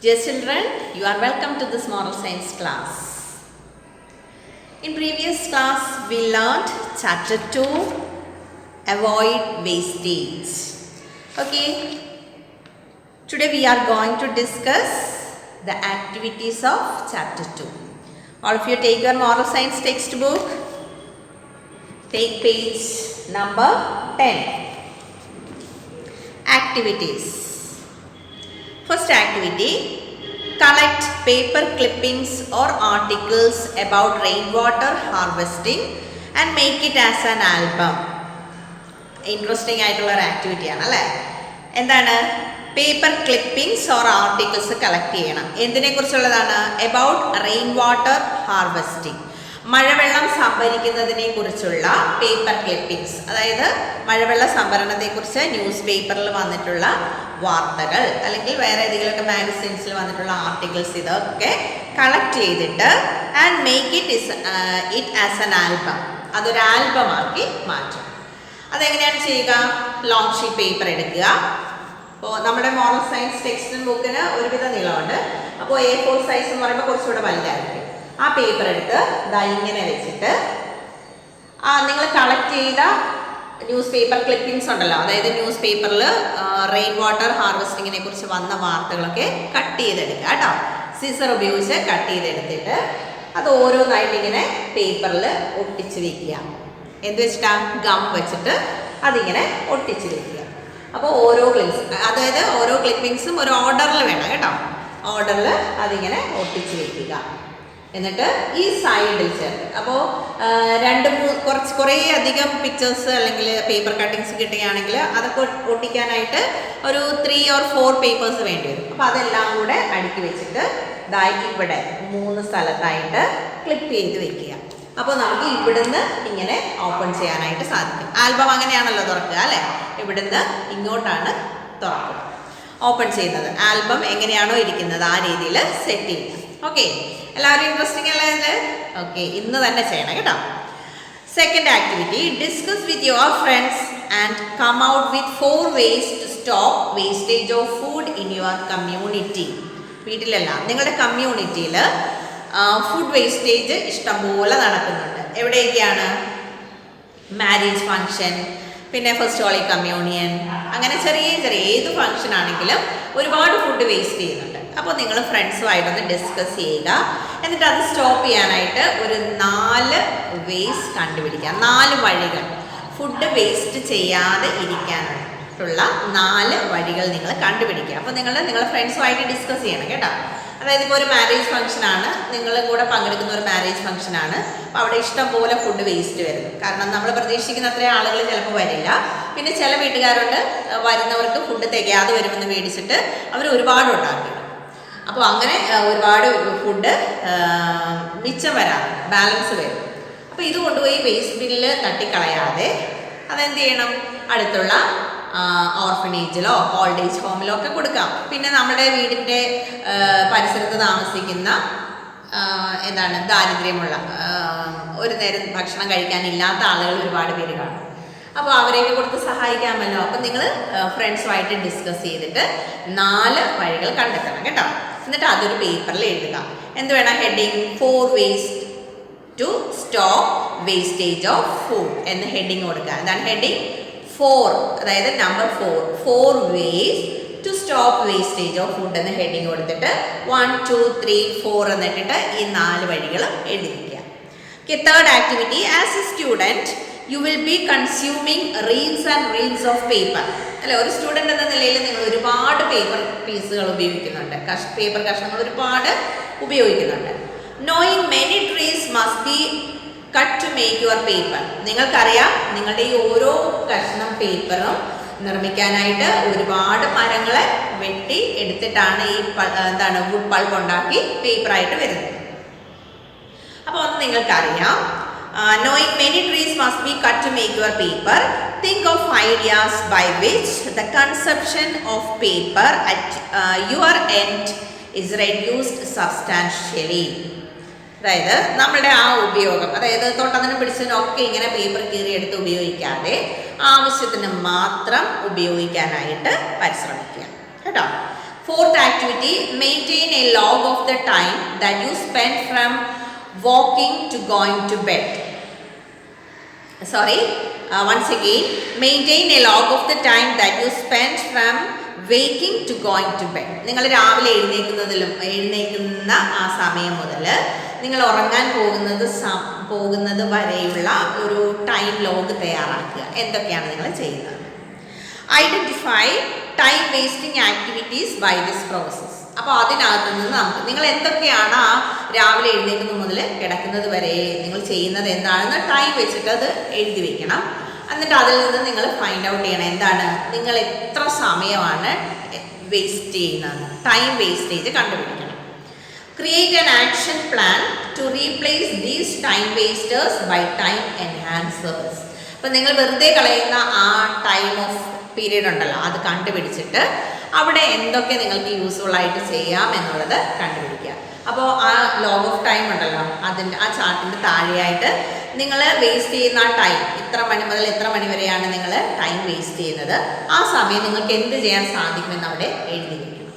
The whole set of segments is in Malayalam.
Dear children, you are welcome to this moral science class. In previous class, we learned chapter 2, avoid wastage. Okay, today we are going to discuss the activities of chapter 2. All of you take your moral science textbook. Take page number 10. Activities. First activity, collect paper clippings or articles about rainwater harvesting and make it as an album. Interesting ആയിട്ടുള്ള ഒരു ആക്ടിവിറ്റി ആണ് അല്ലേ? എന്താണ്? Paper clippings or articles collect ചെയ്യണം. എന്തിനെ കുറിച്ചുള്ളതാണ്? അബൌട്ട് റെയിൻ വാട്ടർ ഹാർവെസ്റ്റിംഗ്, മഴവെള്ളം സംഭരിക്കുന്നതിനെ കുറിച്ചുള്ള പേപ്പർ ക്ലിപ്പിംഗ്സ്. അതായത് മഴവെള്ള സംഭരണത്തെക്കുറിച്ച് ന്യൂസ് പേപ്പറിൽ വന്നിട്ടുള്ള വാർത്തകൾ അല്ലെങ്കിൽ വേറെ ഏതെങ്കിലുമൊക്കെ മാഗസിൻസിൽ വന്നിട്ടുള്ള ആർട്ടിക്കിൾസ് ഇതൊക്കെ കളക്ട് ചെയ്തിട്ട് and make it as an album, അതൊരു ആൽബമാക്കി മാറ്റും. അതെങ്ങനെയാണ് ചെയ്യുക? ലോങ് ഷീറ്റ് പേപ്പർ എടുക്കുക. അപ്പോൾ നമ്മുടെ മോറൽ സയൻസ് ടെക്സ്റ്റ് ബുക്കിന് ഒരുവിധ നീളമുണ്ട്. അപ്പോൾ A4 സൈസ് എന്ന് പറയുമ്പോൾ കുറച്ചുകൂടെ വലുതായിരിക്കും. ആ പേപ്പർ എടുത്ത് ഇതാ ഇങ്ങനെ വെച്ചിട്ട് നിങ്ങൾ കളക്ട് ചെയ്ത ന്യൂസ് പേപ്പർ ക്ലിപ്പിംഗ്സ് ഉണ്ടല്ലോ, അതായത് ന്യൂസ് പേപ്പറിൽ റെയിൻ വാട്ടർ ഹാർവെസ്റ്റിങ്ങിനെ കുറിച്ച് വന്ന വാർത്തകളൊക്കെ കട്ട് ചെയ്തെടുക്കുക കേട്ടോ. സീസർ ഉപയോഗിച്ച് കട്ട് ചെയ്തെടുത്തിട്ട് അത് ഓരോന്നായിട്ട് ഇങ്ങനെ പേപ്പറിൽ ഒട്ടിച്ച് വെക്കുക. എന്ത് വെച്ചിട്ടാ? ഗം വെച്ചിട്ട് അതിങ്ങനെ ഒട്ടിച്ച് വെക്കുക. അപ്പോൾ ഓരോ ക്ലിപ്പിംഗ്സും ഒരു ഓർഡറിൽ വേണം കേട്ടോ. ഓർഡറിൽ അതിങ്ങനെ ഒട്ടിച്ച് വെക്കുക. എന്നിട്ട് ഈ സൈഡിൽ ചേർത്ത് അപ്പോൾ കുറേ അധികം പിക്ചേഴ്സ് അല്ലെങ്കിൽ പേപ്പർ കട്ടിങ്സ് കിട്ടുകയാണെങ്കിൽ അതൊക്കെ ഒട്ടിക്കാനായിട്ട് ഒരു 3 or 4 പേപ്പേഴ്സ് വേണ്ടി വരും. അപ്പോൾ അതെല്ലാം കൂടെ അടുക്കി വെച്ചിട്ട് ഇവിടെ 3 സ്ഥലത്തായിട്ട് ക്ലിപ്പ് ചെയ്ത് വെക്കുക. അപ്പോൾ നമുക്ക് ഇവിടുന്ന് ഇങ്ങനെ ഓപ്പൺ ചെയ്യാനായിട്ട് സാധിക്കും. ആൽബം അങ്ങനെയാണല്ലോ തുറക്കുക അല്ലേ? ഇവിടുന്ന് ഇങ്ങോട്ടാണ് തുറക്കുക, ഓപ്പൺ ചെയ്യുന്നത്. ആൽബം എങ്ങനെയാണോ ഇരിക്കുന്നത് ആ രീതിയിൽ സെറ്റ് ചെയ്യുക. ഓക്കെ, എല്ലാവരും ഇൻട്രസ്റ്റിംഗ് അല്ലേ ഇത്? ഓക്കെ, ഇന്ന് തന്നെ ചെയ്യണം കേട്ടോ. Second activity, discuss with your friends and come out with 4 ways to stop wastage of food in your community. വീട്ടിലല്ല, നിങ്ങളുടെ കമ്മ്യൂണിറ്റിയിൽ ഫുഡ് വേസ്റ്റേജ് ഇഷ്ടംപോലെ നടക്കുന്നുണ്ട്. എവിടെയൊക്കെയാണ്? മാരേജ് ഫങ്ഷൻ, പിന്നെ ഫസ്റ്റ് ഹോളി കമ്മ്യൂണിയൻ, അങ്ങനെ ചെറിയ ഏത് ഫങ്ഷൻ ആണെങ്കിലും ഒരുപാട് ഫുഡ് വേസ്റ്റ് ചെയ്യുന്നുണ്ട്. അപ്പോൾ നിങ്ങൾ ഫ്രണ്ട്സുമായിട്ടൊന്ന് ഡിസ്കസ് ചെയ്യുക. എന്നിട്ട് അത് സ്റ്റോപ്പ് ചെയ്യാനായിട്ട് ഒരു 4 ways കണ്ടുപിടിക്കുക. 4 വഴികൾ, ഫുഡ് വേസ്റ്റ് ചെയ്യാതെ ഇരിക്കാനായിട്ടുള്ള 4 വഴികൾ നിങ്ങൾ കണ്ടുപിടിക്കുക. അപ്പോൾ നിങ്ങളുടെ ഫ്രണ്ട്സുമായിട്ട് ഡിസ്കസ് ചെയ്യണം കേട്ടോ. അതായത് ഇപ്പോൾ ഒരു മാരേജ് ഫംഗ്ഷനാണ്, നിങ്ങൾ കൂടെ പങ്കെടുക്കുന്ന ഒരു മാരേജ് ഫംഗ്ഷനാണ്. അപ്പോൾ അവിടെ ഇഷ്ടം പോലെ ഫുഡ് വേസ്റ്റ് വരുന്നു. കാരണം നമ്മൾ പ്രതീക്ഷിക്കുന്ന അത്രയും ആളുകൾ ചിലപ്പോൾ വരില്ല. പിന്നെ ചില വീട്ടുകാരുണ്ട് വരുന്നവർക്ക് ഫുഡ് തികയാതെ വരുമെന്ന് മേടിച്ചിട്ട് അവർ ഒരുപാട് ഉണ്ടാക്കി. അപ്പോൾ അങ്ങനെ ഒരുപാട് ഫുഡ് മിച്ചം വരാറുണ്ട്, ബാലൻസ് വരും. അപ്പോൾ ഇത് കൊണ്ടുപോയി വേസ്റ്റ് ബിന്നിൽ തട്ടിക്കളയാതെ അതെന്ത് ചെയ്യണം? അടുത്തുള്ള ഓർഫനേജിലോ ഓൾഡ് ഏജ് ഹോമിലോ ഒക്കെ കൊടുക്കാം. പിന്നെ നമ്മുടെ വീടിൻ്റെ പരിസരത്ത് താമസിക്കുന്ന ദാരിദ്ര്യമുള്ള ഒരു നേരം ഭക്ഷണം കഴിക്കാനില്ലാത്ത ആളുകൾ ഒരുപാട് പേര് കാണും. അപ്പോൾ അവരെയൊക്കെ കൊടുത്ത് സഹായിക്കാമല്ലോ. അപ്പം നിങ്ങൾ ഫ്രണ്ട്സുമായിട്ട് ഡിസ്കസ് ചെയ്തിട്ട് 4 വഴികൾ കണ്ടെത്തണം കേട്ടോ. എന്നിട്ട് അതൊരു പേപ്പറിൽ എഴുതുക. എന്ത് വേണം? Heading 4 ways to stop wastage of food എന്ന് ഹെഡിങ് കൊടുക്കുക. എന്താണ് ഹെഡിങ്? 4, അതായത് number 4 ways to stop wastage of food എന്ന് ഹെഡിങ് കൊടുത്തിട്ട് 1, 2, 3, 4 എന്നിട്ടിട്ട് ഈ 4 വഴികൾ എഴുതിക്കുക. Okay, third activity, as a student you will be consuming reels and reels of paper. അല്ലെ, ഒരു സ്റ്റുഡൻ്റ് എന്ന നിലയിൽ നിങ്ങൾ ഒരുപാട് പേപ്പർ പീസുകൾ ഉപയോഗിക്കുന്നുണ്ട്, പേപ്പർ കഷ്ണങ്ങൾ ഒരുപാട് ഉപയോഗിക്കുന്നുണ്ട്. Knowing many trees must be cut to make your paper. നിങ്ങൾക്കറിയാം, നിങ്ങളുടെ ഈ ഓരോ കഷ്ണം പേപ്പറും നിർമ്മിക്കാനായിട്ട് ഒരുപാട് മരങ്ങളെ വെട്ടി എടുത്തിട്ടാണ് ഈ വുഡ് പൾപ്പ് ഉണ്ടാക്കി പേപ്പറായിട്ട് വരുന്നത്. അപ്പോൾ ഒന്ന് നിങ്ങൾക്കറിയാം, knowing many trees must be cut to make your paper. Think of ideas by which the consumption of paper at your end is reduced substantially. അതായത് നമ്മുടെ ആ ഉപയോഗം, അതായത് തൊട്ടതിനും പിടിച്ചതിനൊക്കെ ഇങ്ങനെ പേപ്പർ കീറിയെടുത്ത് ഉപയോഗിക്കാതെ ആവശ്യത്തിന് മാത്രം ഉപയോഗിക്കാനായിട്ട് പരിശ്രമിക്കുക കേട്ടോ. Fourth activity, maintain a log of the time that you spend from walking to going to bed. Once again, maintain a log of the time that you spend from waking to going to bed. നിങ്ങൾ രാവിലെ എഴുന്നേക്കുന്ന ആ സമയം മുതൽ നിങ്ങൾ ഉറങ്ങാൻ പോകുന്നത് വരെയുള്ള ഒരു ടൈം ലോഗ് തയ്യാറാക്കുക. എന്തൊക്കെയാണ് നിങ്ങൾ ചെയ്യുന്നത്? Identify time wasting activities by this process. അപ്പോൾ അതിനകത്ത് നിന്ന് നിങ്ങൾ എന്തൊക്കെയാണ് ആ രാവിലെ എഴുന്നേൽക്കുന്നത് മുതൽ കിടക്കുന്നത് വരെ നിങ്ങൾ ചെയ്യുന്നത് എന്താണെന്ന് ടൈം വെച്ചിട്ട് അത് എഴുതി വെക്കണം. എന്നിട്ട് അതിൽ നിന്ന് നിങ്ങൾ ഫൈൻഡ് ഔട്ട് ചെയ്യണം എന്താണ് നിങ്ങൾ എത്ര സമയമാണ് വേസ്റ്റ് ചെയ്യുന്നത്. ടൈം വേസ്റ്റേജ് കണ്ടുപിടിക്കണം. Create an action plan to replace these time wasters by time enhancers. അപ്പം നിങ്ങൾ വെറുതെ കളയുന്ന ആ ടൈം ഓഫ് പീരീഡ് ഉണ്ടല്ലോ, അത് കണ്ടുപിടിച്ചിട്ട് അവിടെ എന്തൊക്കെ നിങ്ങൾക്ക് യൂസ്ഫുൾ ആയിട്ട് ചെയ്യാം എന്നുള്ളത് കണ്ടുപിടിക്കുക. അപ്പോൾ ആ ലോഗ് ഓഫ് ടൈം ഉണ്ടല്ലോ, അതിൻ്റെ ആ ചാർട്ടിൻ്റെ താഴെയായിട്ട് നിങ്ങൾ വേസ്റ്റ് ചെയ്യുന്ന ആ ടൈം, ഇത്ര മണി മുതൽ എത്ര മണി വരെയാണ് നിങ്ങൾ ടൈം വേസ്റ്റ് ചെയ്യുന്നത്, ആ സമയം നിങ്ങൾക്ക് എന്ത് ചെയ്യാൻ സാധിക്കുമെന്ന് അവിടെ എഴുതി വയ്ക്കണം.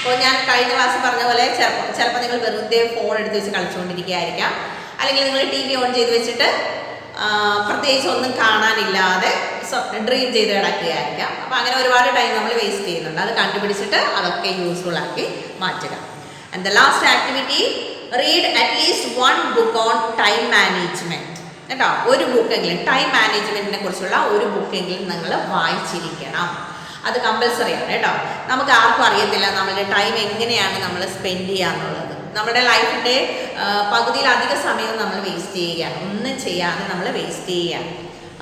അപ്പോൾ ഞാൻ കഴിഞ്ഞ ക്ലാസ് പറഞ്ഞ പോലെ ചിലപ്പോൾ നിങ്ങൾ വെറുതെ ഫോൺ എടുത്ത് വെച്ച് കളിച്ചുകൊണ്ടിരിക്കുകയായിരിക്കാം, അല്ലെങ്കിൽ നിങ്ങൾ TV ഓൺ ചെയ്ത് വെച്ചിട്ട് പ്രത്യേകിച്ച് ഒന്നും കാണാനില്ലാതെ ഡ്രീം ചെയ്ത് കിടക്കുകയായിരിക്കാം. അപ്പോൾ അങ്ങനെ ഒരുപാട് ടൈം നമ്മൾ വേസ്റ്റ് ചെയ്യുന്നുണ്ട്. അത് കണ്ടുപിടിച്ചിട്ട് അതൊക്കെ യൂസ്ഫുൾ ആക്കി മാറ്റുക. And the last activity, read at least 1 book on time management. കേട്ടോ, ഒരു ബുക്കെങ്കിലും ടൈം മാനേജ്മെൻറ്റിനെ കുറിച്ചുള്ള ഒരു ബുക്കെങ്കിലും നിങ്ങൾ വായിച്ചിരിക്കണം. അത് കമ്പൽസറിയാണ് കേട്ടോ. നമുക്ക് ആർക്കും അറിയത്തില്ല നമ്മളുടെ ടൈം എങ്ങനെയാണ് നമ്മൾ സ്പെൻഡ് ചെയ്യുക എന്നുള്ളത്. നമ്മുടെ ലൈഫിൻ്റെ പകുതിയിലധിക സമയം നമ്മൾ വേസ്റ്റ് ചെയ്യുകയാണ്, ഒന്നും ചെയ്യാതെ നമ്മൾ വേസ്റ്റ് ചെയ്യുകയാണ്.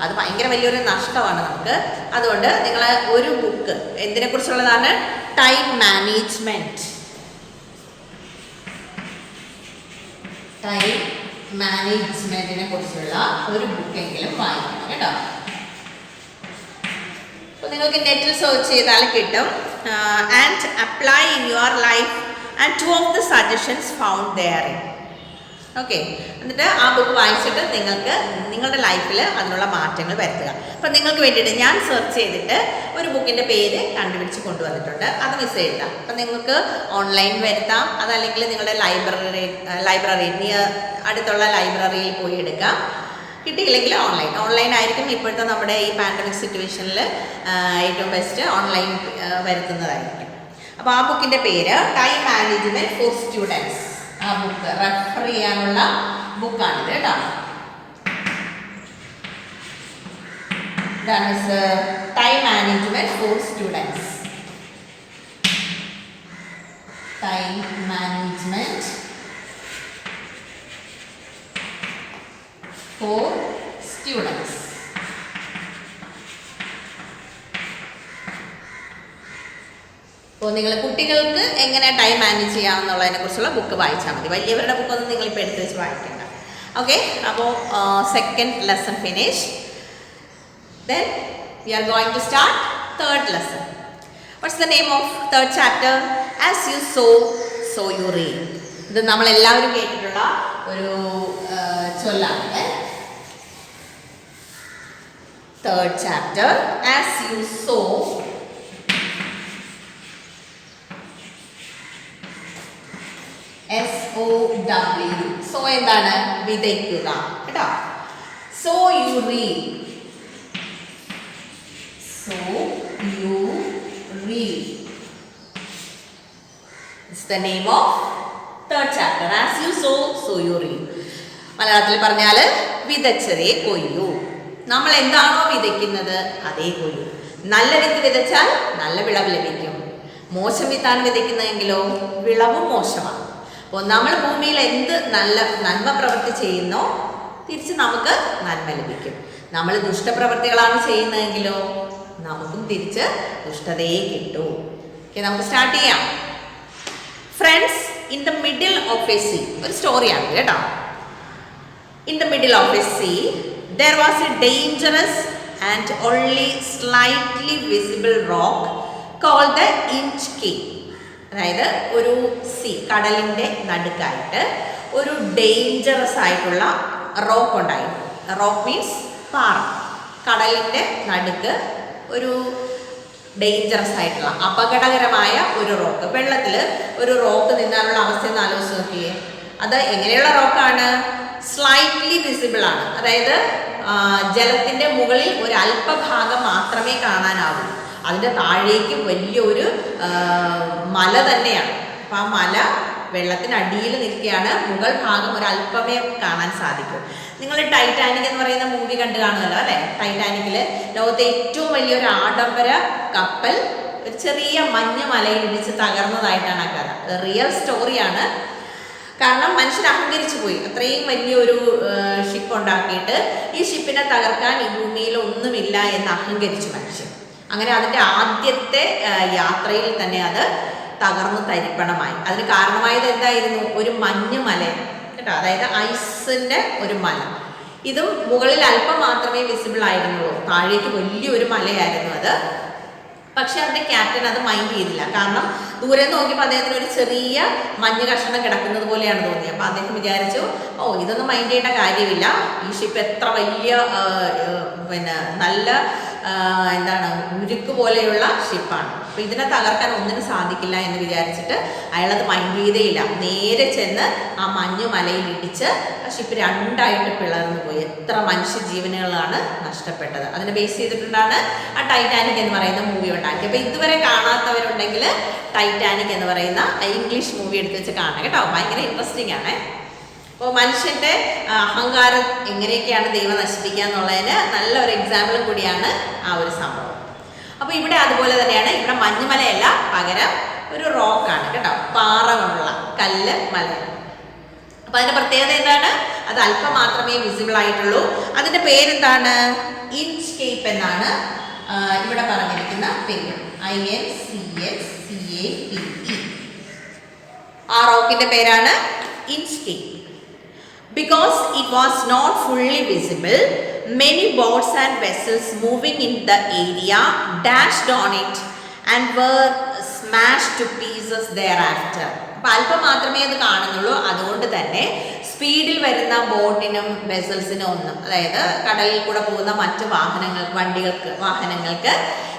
അത് ഭയങ്കര വലിയൊരു നഷ്ടമാണ് നമുക്ക്. അതുകൊണ്ട് നിങ്ങൾ ഒരു ബുക്ക് എന്തിനെക്കുറിച്ചുള്ളതാണ്? Time management. ടൈം മാനേജ്മെൻറ്റിനെ കുറിച്ചുള്ള ഒരു ബുക്കെങ്കിലും വായിക്കണം കേട്ടോ. അപ്പോൾ നിങ്ങൾക്ക് നെറ്റിൽ സെർച്ച് ചെയ്താൽ കിട്ടും. And apply in your life and 2 of the suggestions found therein. Okay, എന്നിട്ട് ആ ബുക്ക് വായിച്ചിട്ട് നിങ്ങൾക്ക് നിങ്ങളുടെ ലൈഫിൽ അതിനുള്ള മാറ്റങ്ങൾ വരുത്തുക. അപ്പം നിങ്ങൾക്ക് വേണ്ടിയിട്ട് ഞാൻ സെർച്ച് ചെയ്തിട്ട് ഒരു ബുക്കിൻ്റെ പേര് കണ്ടുപിടിച്ച് കൊണ്ടുവന്നിട്ടുണ്ട്. അത് മിസ് എഴുതാം. അപ്പം നിങ്ങൾക്ക് ഓൺലൈൻ വരുത്താം, അതല്ലെങ്കിൽ നിങ്ങളുടെ ലൈബ്രറി അടുത്തുള്ള ലൈബ്രറിയിൽ പോയി എടുക്കാം. കിട്ടിയില്ലെങ്കിൽ ഓൺലൈൻ ആയിരിക്കും ഇപ്പോഴത്തെ നമ്മുടെ ഈ പാൻഡമിക് സിറ്റുവേഷനിൽ ഏറ്റവും ബെസ്റ്റ്. ഓൺലൈൻ വരുത്തുന്നതായിരിക്കും. അപ്പോൾ ആ ബുക്കിൻ്റെ പേര് ടൈം മാനേജ്മെൻറ്റ് ഫോർ സ്റ്റുഡൻസ്. ആ ബുക്ക് റെഫർ ചെയ്യാനുള്ള ബുക്കാണിത് കേട്ടോ. ഇതാണ് time management for students. Time management for students. അപ്പോൾ നിങ്ങൾ കുട്ടികൾക്ക് എങ്ങനെ ടൈം മാനേജ് ചെയ്യാമെന്നുള്ളതിനെ കുറിച്ചുള്ള ബുക്ക് വായിച്ചാൽ മതി. വലിയവരുടെ ബുക്കൊന്നും നിങ്ങളിപ്പോൾ എടുത്ത് വെച്ച് വായിക്കേണ്ട. ഓക്കെ, അപ്പോൾ second lesson finish. Then we are going to start third lesson. What's the name of third chapter? As you sow so you reap. ഇത് നമ്മളെല്ലാവരും കേട്ടിട്ടുള്ള ഒരു ചൊല്ലാണ്. Third chapter, as you sow SOW. Sow എന്താണ്? വിതയ്ക്കുക കേട്ടോ. So you reap. So you reap. It's the name of third chapter. As you sow so you reap. മലയാളത്തിൽ പറഞ്ഞാൽ വിതച്ചതേ കൊയ്യൂ. നമ്മൾ എന്താണോ വിതയ്ക്കുന്നത് അതേ കൊയ്യൂ. നല്ല വിത്ത് വിതച്ചാൽ നല്ല വിളവ് ലഭിക്കും. മോശം വിത്താണ് വിതയ്ക്കുന്നതെങ്കിലോ വിളവും മോശമാണ്. അപ്പോൾ നമ്മൾ ഭൂമിയിൽ എന്ത് നന്മ പ്രവൃത്തി ചെയ്യുന്നോ തിരിച്ച് നമുക്ക് നന്മ ലഭിക്കും. നമ്മൾ ദുഷ്ടപ്രവൃത്തികളാണ് ചെയ്യുന്നതെങ്കിലോ നമുക്കും തിരിച്ച് ദുഷ്ടതയെ കിട്ടൂ. ഓക്കെ, നമുക്ക് സ്റ്റാർട്ട് ചെയ്യാം. Friends in the middle of a sea. ഒരു സ്റ്റോറിയാണ് കേട്ടോ. In the middle of a sea there was a dangerous and only slightly visible rock called the Inch Cave. അതായത് ഒരു കടലിൻ്റെ നടുക്കായിട്ട് ഒരു ഡേഞ്ചറസ് ആയിട്ടുള്ള റോക്ക് ഉണ്ടായിരുന്നു. റോക്ക് മീൻസ് പാറ. കടലിൻ്റെ നടുക്ക് ഒരു ഡേഞ്ചറസ് ആയിട്ടുള്ള അപകടകരമായ ഒരു റോക്ക്. വെള്ളത്തിൽ ഒരു റോക്ക് നിന്നാലുള്ള അവസ്ഥ ഒന്ന് ആലോചിച്ച് നോക്കിയേ. അത് എങ്ങനെയുള്ള റോക്കാണ്? സ്ലൈറ്റ്ലി വിസിബിൾ ആണ്. അതായത് ജലത്തിൻ്റെ മുകളിൽ ഒരു അല്പഭാഗം മാത്രമേ കാണാനാവൂ. അതിൻ്റെ താഴേക്ക് വലിയൊരു മല തന്നെയാണ്. അപ്പം ആ മല വെള്ളത്തിനടിയിൽ നിൽക്കുകയാണ്. മുകൾ ഭാഗം ഒരു അല്പമേ കാണാൻ സാധിക്കും. നിങ്ങൾ ടൈറ്റാനിക് എന്ന് പറയുന്ന മൂവി കണ്ടു കാണുമല്ലോ അല്ലേ? ടൈറ്റാനിക്കിൽ ലോകത്തെ ഏറ്റവും വലിയൊരു ആഡംബര കപ്പൽ ഒരു ചെറിയ മഞ്ഞ മലയിൽ ഇടിച്ച് തകർന്നതായിട്ടാണ് ആ കഥ. റിയൽ സ്റ്റോറിയാണ്. കാരണം മനുഷ്യൻ അഹങ്കരിച്ചു പോയി. അത്രയും വലിയൊരു ഷിപ്പ് ഉണ്ടാക്കിയിട്ട് ഈ ഷിപ്പിനെ തകർക്കാൻ ഈ ഭൂമിയിൽ ഒന്നുമില്ല എന്ന് അഹങ്കരിച്ചു മനുഷ്യൻ. അങ്ങനെ അതിൻ്റെ ആദ്യത്തെ യാത്രയിൽ തന്നെ അത് തകർന്നു തരിപ്പണമായി. അതിന് കാരണമായത് എന്തായിരുന്നു? ഒരു മഞ്ഞ് മല കേട്ടോ, അതായത് ഐസിൻ്റെ ഒരു മല. ഇതും മുകളിൽ അല്പം മാത്രമേ വിസിബിൾ ആയിരുന്നുള്ളൂ. താഴേക്ക് വലിയൊരു മലയായിരുന്നു അത്. പക്ഷെ അതിൻ്റെ ക്യാപ്റ്റൻ അത് മൈൻഡ് ചെയ്തില്ല. കാരണം ദൂരെ നോക്കിയപ്പോൾ അദ്ദേഹത്തിന് ഒരു ചെറിയ മഞ്ഞ് കഷണം കിടക്കുന്നത് പോലെയാണ് തോന്നിയത്. അപ്പോൾ അദ്ദേഹം വിചാരിച്ചു, ഇതൊന്നും മൈൻഡ് ചെയ്യേണ്ട കാര്യമില്ല, ഈ ഷിപ്പ് എത്ര വലിയ നല്ല ഉരുക്ക് പോലെയുള്ള ഷിപ്പാണ്, അപ്പോൾ ഇതിനെ തകർക്കാൻ ഒന്നിനും സാധിക്കില്ല എന്ന് വിചാരിച്ചിട്ട് അയാളത് മൈൻഡ് ചെയ്തേയില്ല. നേരെ ചെന്ന് ആ മഞ്ഞ് മലയിൽ ഇടിച്ച് ആ ഷിപ്പ് രണ്ടായിട്ട് പിളർന്നു പോയി. എത്ര മനുഷ്യജീവനുകളാണ് നഷ്ടപ്പെട്ടത്. അതിനെ ബേസ് ചെയ്തിട്ടുണ്ടാണ് ആ ടൈറ്റാനിക് എന്ന് പറയുന്ന മൂവി ഉണ്ടാക്കി. അപ്പോൾ ഇതുവരെ കാണാത്തവരുണ്ടെങ്കിൽ ടൈറ്റാനിക് എന്ന് പറയുന്ന ഇംഗ്ലീഷ് മൂവി എടുത്ത് വെച്ച് കാണാം കേട്ടോ. ഭയങ്കര ഇൻട്രസ്റ്റിംഗ് ആണ്. അപ്പോൾ മനുഷ്യൻ്റെ അഹങ്കാരം എങ്ങനെയൊക്കെയാണ് ദൈവം നശിപ്പിക്കുക എന്നുള്ളതിന് നല്ലൊരു എക്സാമ്പിളും കൂടിയാണ് ആ ഒരു സംഭവം. അപ്പോൾ ഇവിടെ അതുപോലെ തന്നെയാണ്. ഇവിടെ മഞ്ഞുമലയല്ല, പകരം ഒരു റോക്കാണ് കേട്ടോ, പാറ കൊണ്ടുള്ള കല്ല് മലയാണ്. അപ്പോൾ അതിൻ്റെ പ്രത്യേകത എന്താണ്? അത് അല്പം മാത്രമേ വിസിബിൾ ആയിട്ടുള്ളൂ. അതിൻ്റെ പേരെന്താണ്? ഇൻസ്കേപ്പ് എന്നാണ് ഇവിടെ പറഞ്ഞിരിക്കുന്ന പേര്. INCSCAPE. ആ റോക്കിൻ്റെ പേരാണ് Inkscape. Because it was not fully visible, many boats and vessels moving in the area dashed on it and were smashed to pieces thereafter. അപ്പോൾ അല്പം മാത്രമേ അത് കാണുന്നുള്ളൂ. അതുകൊണ്ട് തന്നെ സ്പീഡിൽ വരുന്ന ബോട്ടിനും വെസൽസിനും ഒന്നും, അതായത് കടലിൽ കൂടെ പോകുന്ന മറ്റ് വാഹനങ്ങൾക്ക്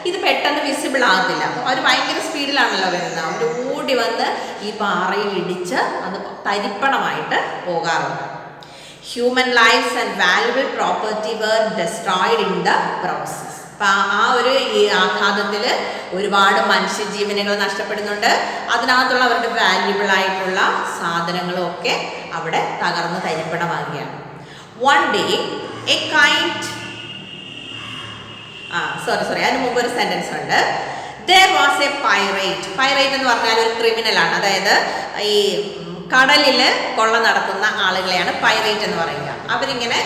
ഇത് പെട്ടെന്ന് വിസിബിൾ ആകത്തില്ല. അപ്പോൾ അവർ ഭയങ്കര സ്പീഡിലാണല്ലോ വരുന്നത്. അവർ ഓടി വന്ന് ഈ പാറയിൽ ഇടിച്ച് അത് തരിപ്പണമായിട്ട് പോകാറുണ്ട്. Human lives and valuable property were destroyed in the process. അപ്പം ആ ഒരു ആഘാതത്തിൽ ഒരുപാട് മനുഷ്യജീവനുകൾ നഷ്ടപ്പെടുന്നുണ്ട്. അതിനകത്തുള്ള അവരുടെ വാല്യുബിൾ ആയിട്ടുള്ള സാധനങ്ങളും ഒക്കെ അവിടെ തകർന്ന് തരിപ്പണമാകുകയാണ്. One day a kite അതിന് മുമ്പ് ഒരു സെന്റൻസ് ഉണ്ട്. There was a pirate. Pyrite എന്ന് പറഞ്ഞാൽ ഒരു ക്രിമിനലാണ്. അതായത് ഈ കടലിൽ കൊള്ള നടത്തുന്ന ആളുകളെയാണ് പൈറേറ്റ് എന്ന് പറയുക. അവരിങ്ങനെ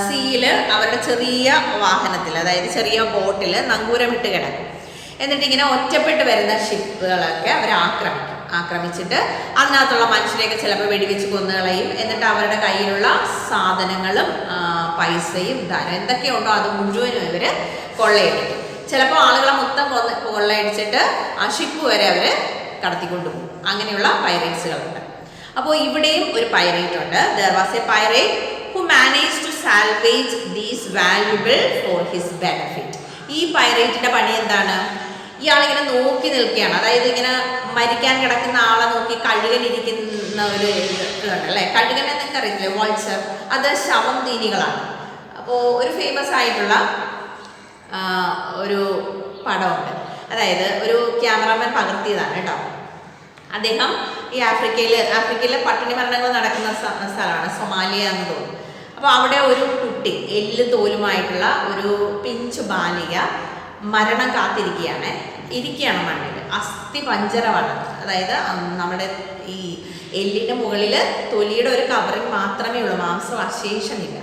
സീയിൽ അവരുടെ ചെറിയ വാഹനത്തിൽ, അതായത് ചെറിയ ബോട്ടിൽ നങ്കൂരമിട്ട് കിടക്കും. എന്നിട്ട് ഇങ്ങനെ ഒറ്റപ്പെട്ട് വരുന്ന ഷിപ്പുകളൊക്കെ അവർ ആക്രമിച്ചിട്ട് അതിനകത്തുള്ള മനുഷ്യരെയൊക്കെ ചിലപ്പോൾ വെടിവെച്ച് കൊന്നുകളയും. എന്നിട്ട് അവരുടെ കയ്യിലുള്ള സാധനങ്ങളും പൈസയും ധനം എന്തൊക്കെയുണ്ടോ അത് മുഴുവനും ഇവർ കൊള്ളയടിക്കും. ചിലപ്പോൾ ആളുകളെ മൊത്തം കൊള്ളയടിച്ചിട്ട് ആ ഷിപ്പ് വരെ അവർ കടത്തിക്കൊണ്ടുപോകും. അങ്ങനെയുള്ള പൈറേറ്റ്സുകളുണ്ട്. അപ്പോൾ ഇവിടെയും ഒരു പൈറേറ്റ് ഉണ്ട്. There was a pirate who managed to salvage these valuable for his benefit. ഈ പൈറേറ്റിന്റെ പണി എന്താണ്? ഇയാളിങ്ങനെ നോക്കി നിൽക്കുകയാണ്. അതായത് ഇങ്ങനെ മരിക്കാൻ കിടക്കുന്ന ആളെ നോക്കി കഴുകനിരിക്കുന്ന ഒരു ഇതുണ്ടല്ലേ, കഴുകനെ നിങ്ങൾക്ക് അറിയില്ലേ, വോൾച്ചർ, അത് ശവം തീനികളാണ്. അപ്പോൾ ഒരു ഫേമസ് ആയിട്ടുള്ള ഒരു പടമുണ്ട്. അതായത് ഒരു ക്യാമറാമാൻ പകർത്തിയതാണ് കേട്ടോ. അദ്ദേഹം ഈ ആഫ്രിക്കയിലെ പട്ടിണി മരണങ്ങൾ നടക്കുന്ന സ്ഥലമാണ്, സൊമാലിയ എന്ന് തോന്നുന്നു. അപ്പോൾ അവിടെ ഒരു കുട്ടി, എല്ല് തോലുമായിട്ടുള്ള ഒരു പിഞ്ചു ബാലിക മരണം കാത്തിരിക്കുകയാണ്. മണ്ണിൽ അസ്ഥി പഞ്ചരമാണ്. അതായത് നമ്മുടെ ഈ എല്ലിൻ്റെ മുകളിൽ തൊലിയുടെ ഒരു കവറിങ് മാത്രമേ ഉള്ളൂ, മാംസം അശേഷമില്ല.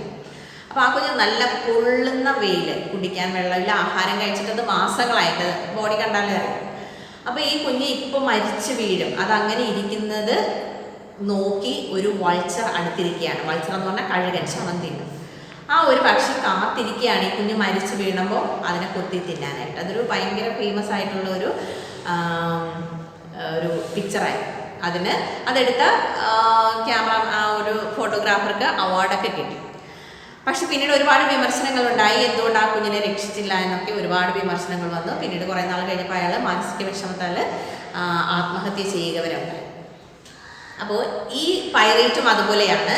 അപ്പോൾ ആ കുഞ്ഞ് നല്ല പൊള്ളുന്ന വെയിൽ, കുടിക്കാൻ വെള്ളമില്ല, ആഹാരം കഴിച്ചിട്ടത് മാസങ്ങളായിട്ട്, ബോഡി കണ്ടാലേ അറിയാം. അപ്പോൾ ഈ കുഞ്ഞ് ഇപ്പോൾ മരിച്ചു വീഴും. അതങ്ങനെ ഇരിക്കുന്നത് നോക്കി ഒരു വൾച്ചർ അടുത്തിരിക്കുകയാണ്. വൾച്ചർ എന്ന് പറഞ്ഞാൽ കഴുകൻ, ശവം തിന്നും. ആ ഒരു പക്ഷി കാത്തിരിക്കുകയാണ് ഈ കുഞ്ഞ് മരിച്ചു വീഴുമ്പോൾ അതിനെ കൊത്തി തിന്നാനായിട്ട്. അതൊരു ഭയങ്കര ഫേമസ് ആയിട്ടുള്ള ഒരു പിക്ചറായി. അതെടുത്ത ക്യാമറ ഒരു ഫോട്ടോഗ്രാഫർക്ക് അവാർഡൊക്കെ കിട്ടി. പക്ഷെ പിന്നീട് ഒരുപാട് വിമർശനങ്ങൾ ഉണ്ടായി, എന്തുകൊണ്ട് ആ കുഞ്ഞിനെ രക്ഷിച്ചില്ല എന്നൊക്കെ ഒരുപാട് വിമർശനങ്ങൾ വന്നു. പിന്നീട് കുറേ നാൾ കഴിഞ്ഞപ്പോൾ അയാൾ മാനസിക വിഷമത്താൽ ആത്മഹത്യ ചെയ്യുക വരെ ഉണ്ടായി. അപ്പോൾ ഈ പൈറേറ്റും അതുപോലെയാണ്.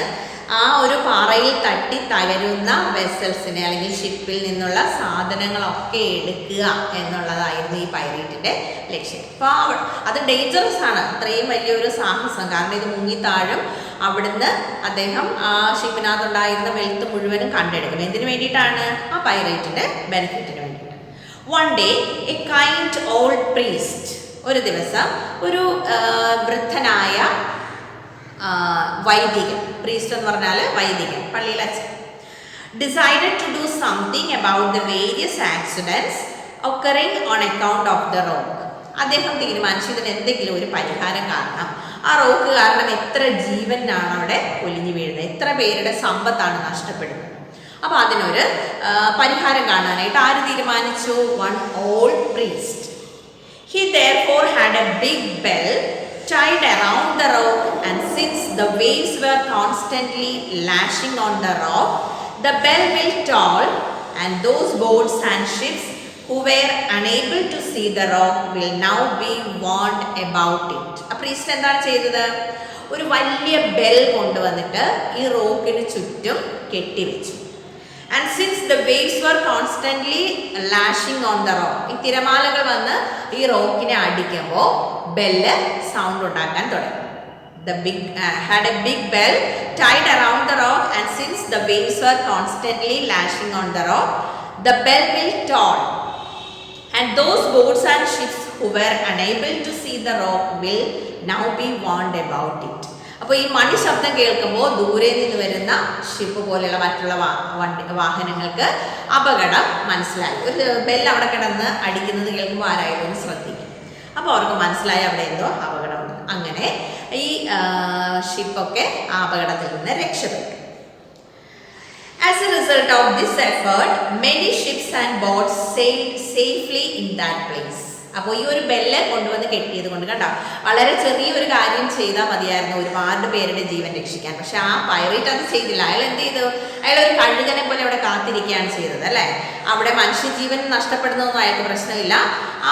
ആ ഒരു പാറയിൽ തട്ടി തകരുന്ന വെസൽസിനെ അല്ലെങ്കിൽ ഷിപ്പിൽ നിന്നുള്ള സാധനങ്ങളൊക്കെ എടുക്കുക എന്നുള്ളതായിരുന്നു ഈ പൈറേറ്റിൻ്റെ ലക്ഷ്യം. അപ്പോൾ അത് ഡേഞ്ചറസ് ആണ്, അത്രയും വലിയൊരു സാഹസം. കാരണം ഇത് മുങ്ങിത്താഴും. അവിടുന്ന് അദ്ദേഹം ആ ഷിപ്പിനകത്തുണ്ടായിരുന്ന വെൽത്ത് മുഴുവനും കണ്ടെടുക്കും. എന്തിനു വേണ്ടിയിട്ടാണ്? ആ പൈറേറ്റിൻ്റെ ബെനിഫിറ്റിന് വേണ്ടിയിട്ട്. One day A kind old priest, ഒരു ദിവസം ഒരു വൃദ്ധനായ വൈദികൻ, പ്രീസ്റ്റ് എന്ന് പറഞ്ഞാൽ വൈദികൻ, പള്ളിയിൽ അച്ഛൻ, decided to do something about the various accidents occurring on account of the rock. അദ്ദേഹം തീരുമാനിച്ചു ഇതിന് എന്തെങ്കിലും ഒരു പരിഹാരം കാണണം. ആ റോക്ക് കാരണം എത്ര ജീവനാണ് അവിടെ പൊലിഞ്ഞു വീഴുന്നത്, എത്ര പേരുടെ സമ്പത്താണ് നഷ്ടപ്പെടുന്നത്. അപ്പോൾ അതിനൊരു പരിഹാരം കാണാനായിട്ട് ആര് തീരുമാനിച്ചു? One old priest. He therefore had a big bell tied around the rock, and since the waves were constantly lashing on the rock, the bell will toll, and those boats and ships who were unable to see the rock will now be warned about it. ആ പ്രീസ്റ്റ് എന്താണ് ചെയ്തത്? ഒരു വലിയ ബെൽ കൊണ്ടുവന്നിട്ട് ഈ റോക്കിന് ചുറ്റും കെട്ടിവെച്ചു. And since the waves were constantly lashing on the rock, ഈ തിരമാലകൾ വന്ന് ഈ റോക്കിനെ അടിക്കുമ്പോൾ ബെല്ല് സൗണ്ട് ഉണ്ടാക്കാൻ തുടങ്ങി. The big had a big bell tied around the rock, and since the waves were constantly lashing on the rock, the bell will toll, and those boats and ships who were unable to see the rock will now be warned about it. അപ്പോൾ ഈ മണി ശബ്ദം കേൾക്കുമ്പോൾ ദൂരെ നിന്ന് വരുന്ന ഷിപ്പ് പോലെയുള്ള മറ്റുള്ള വാഹനങ്ങൾക്ക് അപകടം മനസ്സിലായി. ഒരു ബെല്ല് അവിടെ കിടന്ന് അടിക്കുന്നത് കേൾക്കുമ്പോൾ ആരായാലും ഒന്ന് ശ്രദ്ധിക്കും. അപ്പോൾ അവർക്ക് മനസ്സിലായി അവിടെ എന്തോ അപകടമുണ്ട്. അങ്ങനെ ഈ ഷിപ്പൊക്കെ ആ അപകടത്തിൽ നിന്ന് രക്ഷപ്പെട്ടു. As a result of this effort, many ships and boats sailed safely in that place. അപ്പോൾ ഈ ഒരു ബെല്ല് കൊണ്ടുവന്ന് കെട്ടിയത് കൊണ്ട് കണ്ടോ, വളരെ ചെറിയൊരു കാര്യം ചെയ്താൽ മതിയായിരുന്നു ഒരുപാട് പേരുടെ ജീവൻ രക്ഷിക്കാൻ. പക്ഷെ ആ പൈറേറ്റ് അത് ചെയ്തില്ല. അയാൾ എന്ത് ചെയ്തു? അയാൾ ഒരു കഴുകനെ പോലെ അവിടെ കാത്തിരിക്കുകയാണ് ചെയ്തത്, അല്ലേ? അവിടെ മനുഷ്യജീവൻ നഷ്ടപ്പെടുന്നതൊന്നും അയാൾക്ക് പ്രശ്നമില്ല.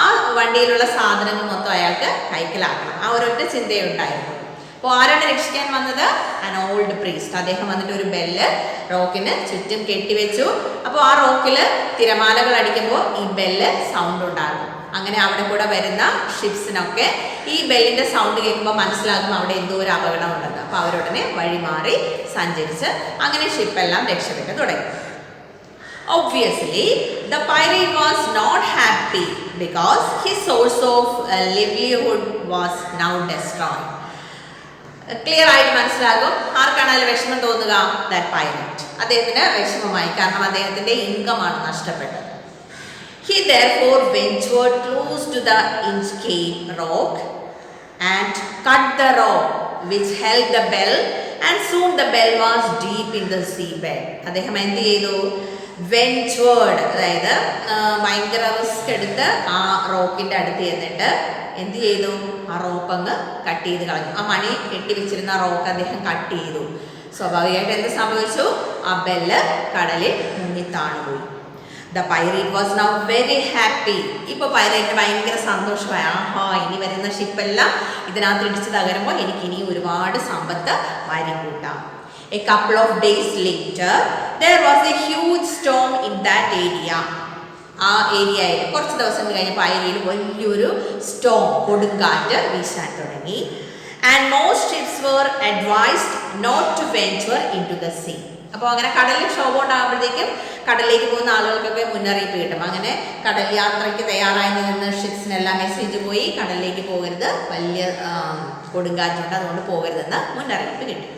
ആ വണ്ടിയിലുള്ള സാധനങ്ങൾ മൊത്തം അയാൾക്ക് കൈക്കലാക്കണം, ആ ഒരൊറ്റ ചിന്തയേ ഉണ്ടായിരുന്നു. അപ്പോൾ ആരാണ് രക്ഷിക്കാൻ വന്നത്? An old priest. അദ്ദേഹം വന്നിട്ട് ഒരു ബെല്ല് റോക്കിന് ചുറ്റും കെട്ടിവെച്ചു. അപ്പോൾ ആ റോക്കിൽ തിരമാലകൾ അടിക്കുമ്പോൾ ഈ ബെല്ല് സൗണ്ട് ഉണ്ടാകും. അങ്ങനെ അവിടെ കൂടെ വരുന്ന ഷിപ്സിനൊക്കെ ഈ ബെല്ലിൻ്റെ സൗണ്ട് കേൾക്കുമ്പോൾ മനസ്സിലാകും അവിടെ എന്തോ ഒരു അപകടം ഉണ്ടെന്ന്. അപ്പോൾ അവരുടനെ വഴിമാറി സഞ്ചരിച്ച് അങ്ങനെ ഷിപ്പെല്ലാം രക്ഷപ്പെട്ട് തുടങ്ങി. Obviously, the pirate was not happy because his source of livelihood was now destroyed. Clear ആയിട്ട് മനസ്സിലാകും ആർക്കാണതിൽ വിഷമം തോന്നുക? That pyrite. അദ്ദേഹത്തിന് വിഷമമായി, കാരണം അദ്ദേഹത്തിൻ്റെ ഇൻകമാണ് നഷ്ടപ്പെട്ടത്. He therefore ventured close to the Inchcape rock and cut the rope which held the bell, and soon the bell was deep in the seabed. അദ്ദേഹം എന്ത് ചെയ്തു? വെൻച്വേർഡ്, അതായത് ഭയങ്കര റിസ്ക് എടുത്ത് ആ റോക്കിൻ്റെ അടുത്ത് ചെന്നിട്ട് എന്ത് ചെയ്തു? ആ റോപ്പ് അങ്ങ് കട്ട് ചെയ്ത് കളഞ്ഞു. ആ മണി കെട്ടിവെച്ചിരുന്ന റോക്ക് അദ്ദേഹം കട്ട് ചെയ്തു. സ്വാഭാവികമായിട്ട് എന്ത് സംഭവിച്ചു? ആ ബെല്ല് കടലിൽ മുങ്ങിത്താണുപോയി. The pirate was now very happy. ഇപ്പോൾ പൈറേറ്റിന് ഭയങ്കര സന്തോഷമായി. ആഹാ, ഇനി വരുന്ന ഷിപ്പെല്ലാം ഇതിനകത്ത് ഇടിച്ച് തകരുമ്പോൾ എനിക്ക് ഇനി ഒരുപാട് സമ്പത്ത് വാരിക്കൂട്ടാം. A couple of days later, there was a huge storm in that area. ആ ഏരിയയിൽ കുറച്ച് ദിവസങ്ങൾ കഴിഞ്ഞപ്പോൾ ആ ഏരിയയിൽ വലിയൊരു സ്റ്റോം, കൊടുങ്കാറ്റ് വീശാൻ തുടങ്ങി. And most ships were advised not to venture into the sea. അപ്പോൾ അങ്ങനെ കടലിൽ ക്ഷോഭം ഉണ്ടാകുമ്പോഴത്തേക്കും കടലിലേക്ക് പോകുന്ന ആളുകൾക്കൊക്കെ മുന്നറിയിപ്പ് കിട്ടും. അങ്ങനെ കടൽ യാത്രയ്ക്ക് തയ്യാറായി നിന്ന് ഷിപ്സിനെല്ലാം മെസ്സേജ് പോയി കടലിലേക്ക് പോകരുത്, വലിയ കൊടുങ്കാറ്റുണ്ട്, അതുകൊണ്ട് പോകരുതെന്ന് മുന്നറിയിപ്പ് കിട്ടും.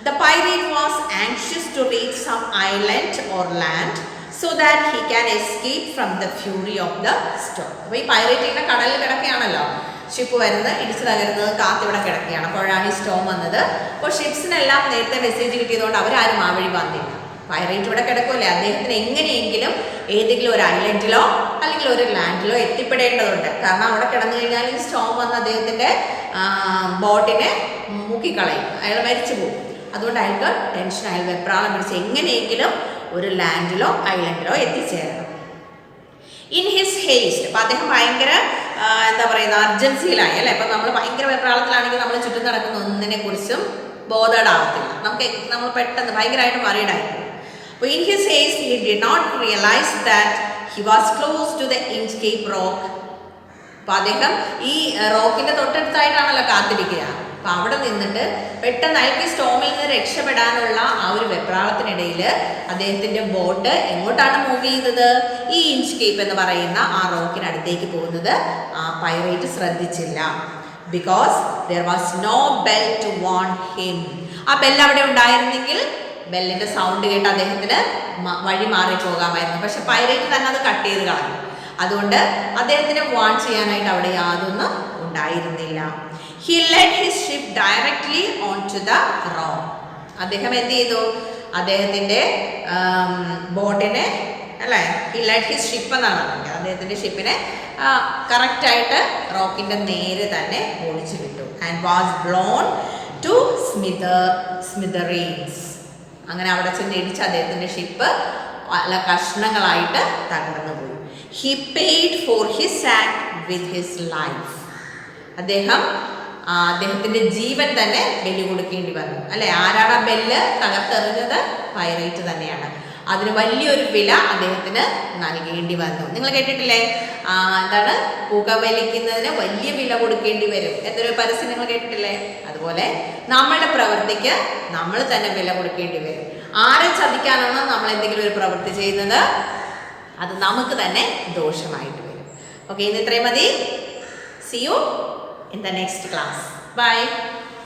The pirate was anxious to reach some island or land so that he can escape from the fury of the storm. അപ്പോൾ ഈ പൈറേറ്റ് ഇങ്ങനെ കടലിൽ കിടക്കുകയാണല്ലോ, ഷിപ്പ് വരുന്നത് ഇടിച്ചു തകരുന്നത് കാത്തിവിടെ കിടക്കുകയാണ്. അപ്പോഴാണ് ഈ സ്റ്റോം വന്നത്. അപ്പോൾ ഷിപ്സിനെല്ലാം നേരത്തെ മെസ്സേജ് കിട്ടിയതുകൊണ്ട് അവരാരും ആ വഴി വന്നില്ല. പൈറേറ്റ് ഇവിടെ കിടക്കുമല്ലേ, അദ്ദേഹത്തിന് എങ്ങനെയെങ്കിലും ഏതെങ്കിലും ഒരു ഐലൻഡിലോ അല്ലെങ്കിൽ ഒരു ലാൻഡിലോ എത്തിപ്പെടേണ്ടതുണ്ട്. കാരണം അവിടെ കിടന്നു കഴിഞ്ഞാൽ ഈ സ്റ്റോം വന്ന് അദ്ദേഹത്തിൻ്റെ ബോട്ടിനെ മുക്കിക്കളയും, അയാൾ മരിച്ചു പോകും. അതുകൊണ്ട് അയാൾക്ക് ടെൻഷൻ, അയാൾ വെപ്രാളം പിടിച്ച് എങ്ങനെയെങ്കിലും ഒരു ലാൻഡിലോ ഐലൻഡിലോ എത്തിച്ചേരണം. ഇൻ ഹിസ് ഹേസ്റ്റ്, അപ്പം അദ്ദേഹം ഭയങ്കര എന്താ പറയുന്നത് അർജൻസിയിലായി അല്ലേ. ഇപ്പം നമ്മൾ ഭയങ്കര വെപ്രാളത്തിലാണെങ്കിൽ നമ്മൾ ചുറ്റും നടക്കുന്ന ഒന്നിനെ കുറിച്ചും ബോധേഡാവത്തില്ല. നമ്മൾ പെട്ടെന്ന് ഭയങ്കരമായിട്ട് വറീഡായിരിക്കും. അപ്പോൾ in his haste he did not realise that he was close to the Inchcape rock. അപ്പോൾ അദ്ദേഹം ഈ റോക്കിൻ്റെ തൊട്ടടുത്തായിട്ടാണല്ലോ കാത്തിരിക്കുക. അപ്പം അവിടെ നിന്നിട്ട് പെട്ടെന്ന് അയാൾക്ക് ഈ സ്റ്റോമിൽ നിന്ന് രക്ഷപ്പെടാനുള്ള ആ ഒരു വെപ്രാളത്തിനിടയിൽ അദ്ദേഹത്തിൻ്റെ ബോട്ട് എങ്ങോട്ടാണ് മൂവ് ചെയ്തത്? ഈ ഇൻസ്കേപ്പ് എന്ന് പറയുന്ന ആ റോക്കിനടുത്തേക്ക് പോകുന്നത് ആ പൈറേറ്റ് ശ്രദ്ധിച്ചില്ല. Because there was no bell to warn him. ആ ബെൽ അവിടെ ഉണ്ടായിരുന്നെങ്കിൽ ബെല്ലിൻ്റെ സൗണ്ട് കേട്ട് അദ്ദേഹത്തിന് വഴി മാറിപ്പോകാമായിരുന്നു. പക്ഷെ പൈറേറ്റ് തന്നെ അത് കട്ട് ചെയ്ത് കളഞ്ഞു. അതുകൊണ്ട് അദ്ദേഹത്തിന് വാൺ ചെയ്യാനായിട്ട് അവിടെ യാതൊന്നും ഉണ്ടായിരുന്നില്ല. He led his ship directly onto the rock. അദ്ദേഹം എന്ത് ചെയ്തു? അദ്ദേഹത്തിൻ്റെ ബോട്ടിനെ അല്ലേ, he led his ship എന്നാണ് പറഞ്ഞത്. അദ്ദേഹത്തിൻ്റെ ഷിപ്പിനെ കറക്റ്റായിട്ട് റോക്കിൻ്റെ നേരെ തന്നെ ഓടിച്ചു വിട്ടു. And was blown to smithereens. അങ്ങനെ അവിടെ ചെന്ന് ഇടിച്ച് അദ്ദേഹത്തിൻ്റെ ഷിപ്പ് പല കഷ്ണങ്ങളായിട്ട് തകർന്നു പോയി. He paid for his act with his life. അദ്ദേഹത്തിൻ്റെ ജീവൻ തന്നെ ബലി കൊടുക്കേണ്ടി വന്നു അല്ലേ. ആരാണ് ആ ബെല്ല് തകർത്തെറിഞ്ഞത്? പൈറേറ്റ് തന്നെയാണ്. അതിന് വലിയൊരു വില അദ്ദേഹത്തിന് നൽകേണ്ടി വന്നു. നിങ്ങൾ കേട്ടിട്ടില്ലേ? എന്താണ്, പുകവലിക്കുന്നതിന് വലിയ വില കൊടുക്കേണ്ടി വരും എന്നൊരു പരസ്യം നിങ്ങൾ കേട്ടിട്ടില്ലേ? അതുപോലെ നമ്മളുടെ പ്രവൃത്തിക്ക് നമ്മൾ തന്നെ വില കൊടുക്കേണ്ടി വരും. ആരെ ചതിക്കാനാണോ നമ്മൾ എന്തെങ്കിലും ഒരു പ്രവൃത്തി ചെയ്യുന്നത്, അത് നമുക്ക് തന്നെ ദോഷമായിട്ട് വരും. ഓക്കെ, ഇന്ന് ഇത്രയും മതി. See you in the next class. Bye.